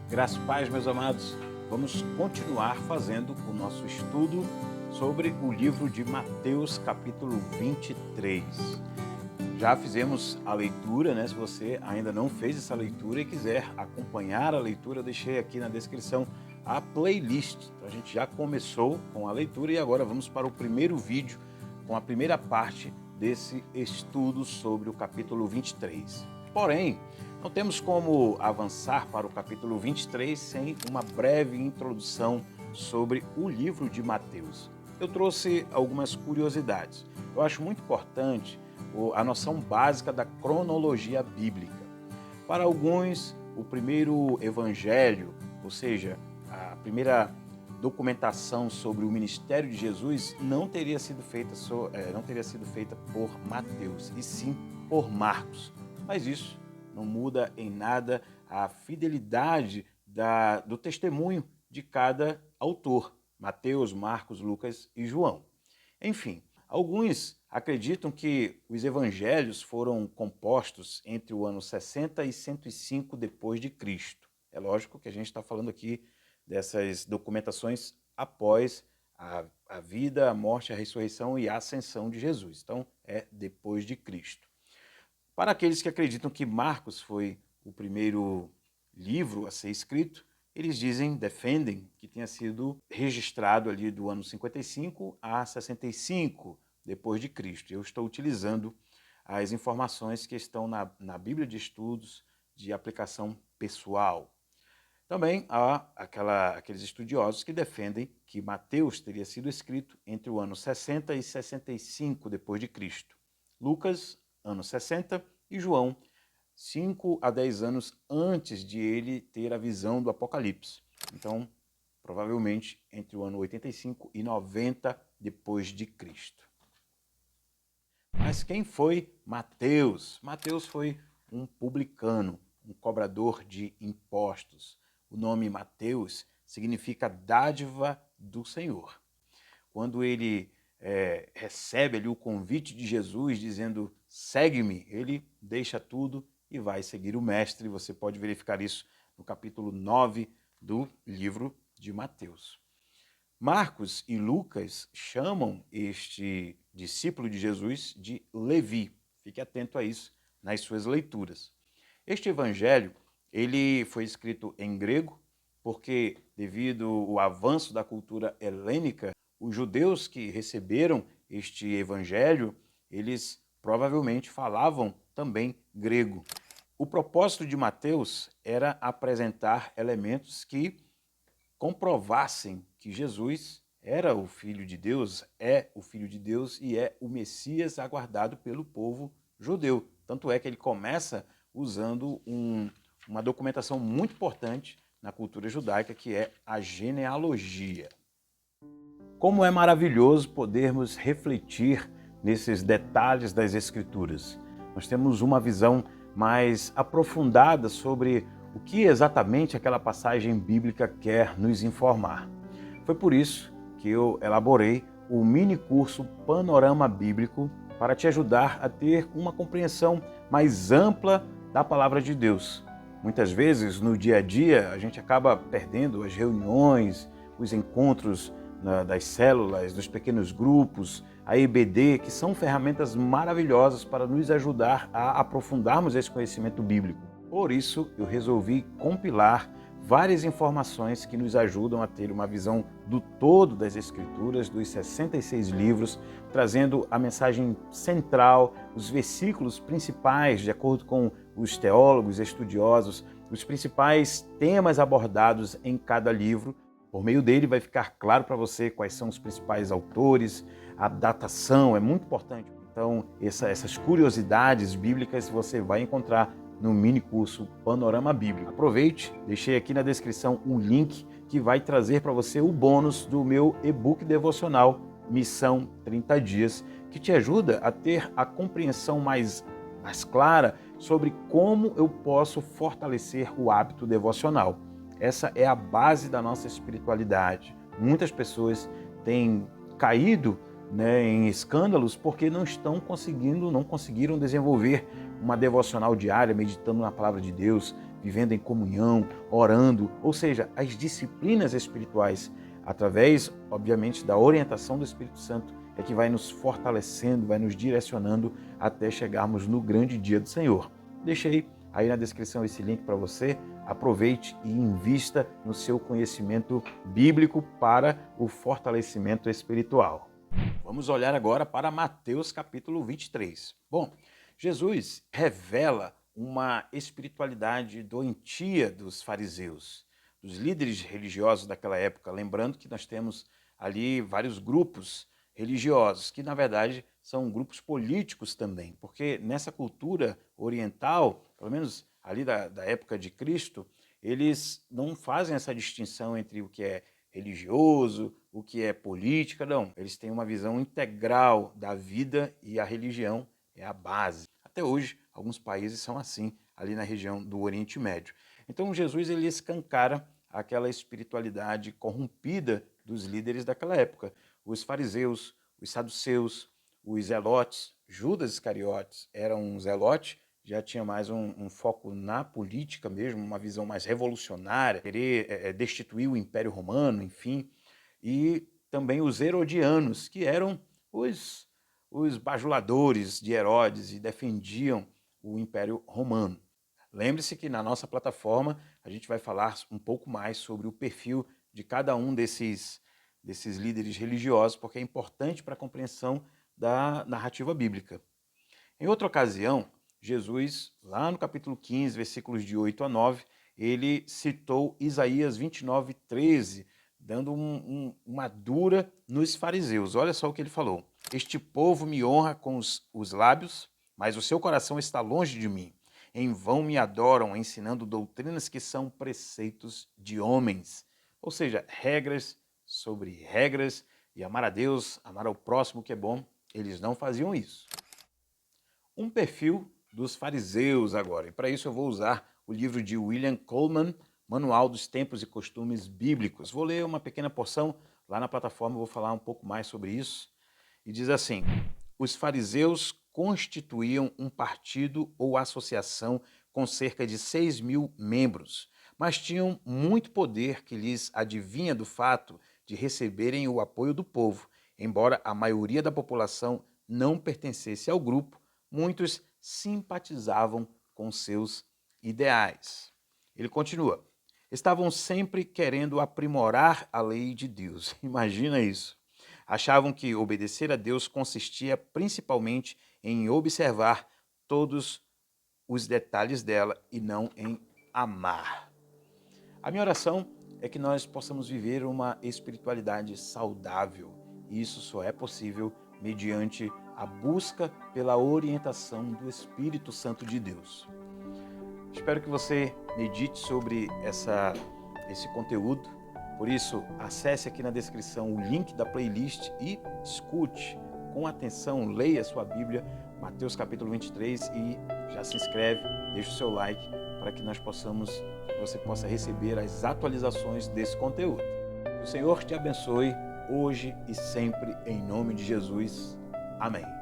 Graças e paz, meus amados. Vamos continuar fazendo o nosso estudo sobre o livro de Mateus, capítulo 23. Já fizemos a leitura, né? Se você ainda não fez essa leitura e quiser acompanhar a leitura, eu deixei aqui na descrição a playlist. Então, a gente já começou com a leitura e agora vamos para o primeiro vídeo, com a primeira parte desse estudo sobre o capítulo 23. Porém, não temos como avançar para o capítulo 23 sem uma breve introdução sobre o livro de Mateus. Eu trouxe algumas curiosidades. Eu acho muito importante a noção básica da cronologia bíblica. Para alguns, o primeiro evangelho, ou seja, a primeira documentação sobre o ministério de Jesus não teria sido feita por Mateus, e sim por Marcos. Mas isso não muda em nada a fidelidade do testemunho de cada autor, Mateus, Marcos, Lucas e João. Enfim, alguns acreditam que os evangelhos foram compostos entre o ano 60 e 105 depois de Cristo. É lógico que a gente está falando aqui dessas documentações após a vida, a morte, a ressurreição e a ascensão de Jesus. Então, é depois de Cristo. Para aqueles que acreditam que Marcos foi o primeiro livro a ser escrito, eles defendem que tenha sido registrado ali do ano 55 a 65 depois de Cristo. Eu estou utilizando as informações que estão na Bíblia de Estudos de aplicação pessoal. Também há aqueles estudiosos que defendem que Mateus teria sido escrito entre o ano 60 e 65 depois de Cristo. Lucas, ano 60, e João, 5 a 10 anos antes de ele ter a visão do Apocalipse. Então, provavelmente entre o ano 85 e 90 depois de Cristo. Mas quem foi Mateus? Mateus foi um publicano, um cobrador de impostos. O nome Mateus significa dádiva do Senhor. Quando ele recebe ali o convite de Jesus dizendo, segue-me, ele deixa tudo e vai seguir o mestre. Você pode verificar isso no capítulo 9 do livro de Mateus. Marcos e Lucas chamam este discípulo de Jesus de Levi. Fique atento a isso nas suas leituras. Este evangelho, ele foi escrito em grego, porque devido ao avanço da cultura helênica, os judeus que receberam este evangelho, eles provavelmente falavam também grego. O propósito de Mateus era apresentar elementos que comprovassem que Jesus era o Filho de Deus, é o Filho de Deus e é o Messias aguardado pelo povo judeu. Tanto é que ele começa usando uma documentação muito importante na cultura judaica, que é a genealogia. Como é maravilhoso podermos refletir nesses detalhes das Escrituras. Nós temos uma visão mais aprofundada sobre o que exatamente aquela passagem bíblica quer nos informar. Foi por isso que eu elaborei o mini curso Panorama Bíblico para te ajudar a ter uma compreensão mais ampla da Palavra de Deus. Muitas vezes, no dia a dia, a gente acaba perdendo as reuniões, os encontros das células, dos pequenos grupos, a EBD, que são ferramentas maravilhosas para nos ajudar a aprofundarmos esse conhecimento bíblico. Por isso, eu resolvi compilar várias informações que nos ajudam a ter uma visão do todo das Escrituras, dos 66 livros, trazendo a mensagem central, os versículos principais, de acordo com os teólogos, estudiosos, os principais temas abordados em cada livro. Por meio dele vai ficar claro para você quais são os principais autores, a datação é muito importante. Então, essas curiosidades bíblicas você vai encontrar no mini curso Panorama Bíblico. Aproveite, deixei aqui na descrição um link que vai trazer para você o bônus do meu e-book devocional Missão 30 Dias, que te ajuda a ter a compreensão mais clara sobre como eu posso fortalecer o hábito devocional. Essa é a base da nossa espiritualidade. Muitas pessoas têm caído em escândalos porque não conseguiram desenvolver uma devocional diária, meditando na palavra de Deus, vivendo em comunhão, orando, ou seja, as disciplinas espirituais, através, obviamente, da orientação do Espírito Santo, é que vai nos fortalecendo, vai nos direcionando até chegarmos no grande dia do Senhor. Deixei aí na descrição esse link para você. Aproveite e invista no seu conhecimento bíblico para o fortalecimento espiritual. Vamos olhar agora para Mateus capítulo 23. Bom, Jesus revela uma espiritualidade doentia dos fariseus, dos líderes religiosos daquela época. Lembrando que nós temos ali vários grupos religiosos, que na verdade são grupos políticos também, porque nessa cultura oriental, pelo menos ali da época de Cristo, eles não fazem essa distinção entre o que é religioso, o que é política, não. Eles têm uma visão integral da vida e a religião é a base. Até hoje, alguns países são assim, ali na região do Oriente Médio. Então Jesus ele escancara aquela espiritualidade corrompida dos líderes daquela época. Os fariseus, os saduceus, os zelotes, Judas Iscariotes era um zelote, já tinha mais um foco na política mesmo, uma visão mais revolucionária, querer destituir o Império Romano, enfim. E também os herodianos, que eram os bajuladores de Herodes e defendiam o Império Romano. Lembre-se que na nossa plataforma a gente vai falar um pouco mais sobre o perfil de cada um desses líderes religiosos, porque é importante para a compreensão da narrativa bíblica. Em outra ocasião, Jesus, lá no capítulo 15, versículos de 8 a 9, ele citou Isaías 29, 13, dando uma dura nos fariseus. Olha só o que ele falou. Este povo me honra com os lábios, mas o seu coração está longe de mim. Em vão me adoram, ensinando doutrinas que são preceitos de homens. Ou seja, regras sobre regras, e amar a Deus, amar ao próximo que é bom. Eles não faziam isso. Um perfil dos fariseus agora. E para isso eu vou usar o livro de William Coleman, Manual dos Tempos e Costumes Bíblicos. Vou ler uma pequena porção, lá na plataforma eu vou falar um pouco mais sobre isso. E diz assim: os fariseus constituíam um partido ou associação com cerca de 6.000 membros, mas tinham muito poder que lhes advinha do fato de receberem o apoio do povo. Embora a maioria da população não pertencesse ao grupo, muitos simpatizavam com seus ideais. Ele continua: estavam sempre querendo aprimorar a lei de Deus. Imagina isso. Achavam que obedecer a Deus consistia principalmente em observar todos os detalhes dela e não em amar. A minha oração é que nós possamos viver uma espiritualidade saudável. E isso só é possível mediante a busca pela orientação do Espírito Santo de Deus. Espero que você medite sobre esse conteúdo. Por isso, acesse aqui na descrição o link da playlist e escute com atenção, leia a sua Bíblia, Mateus capítulo 23, e já se inscreve, deixa o seu like para que você possa receber as atualizações desse conteúdo. Que o Senhor te abençoe hoje e sempre, em nome de Jesus. Amém.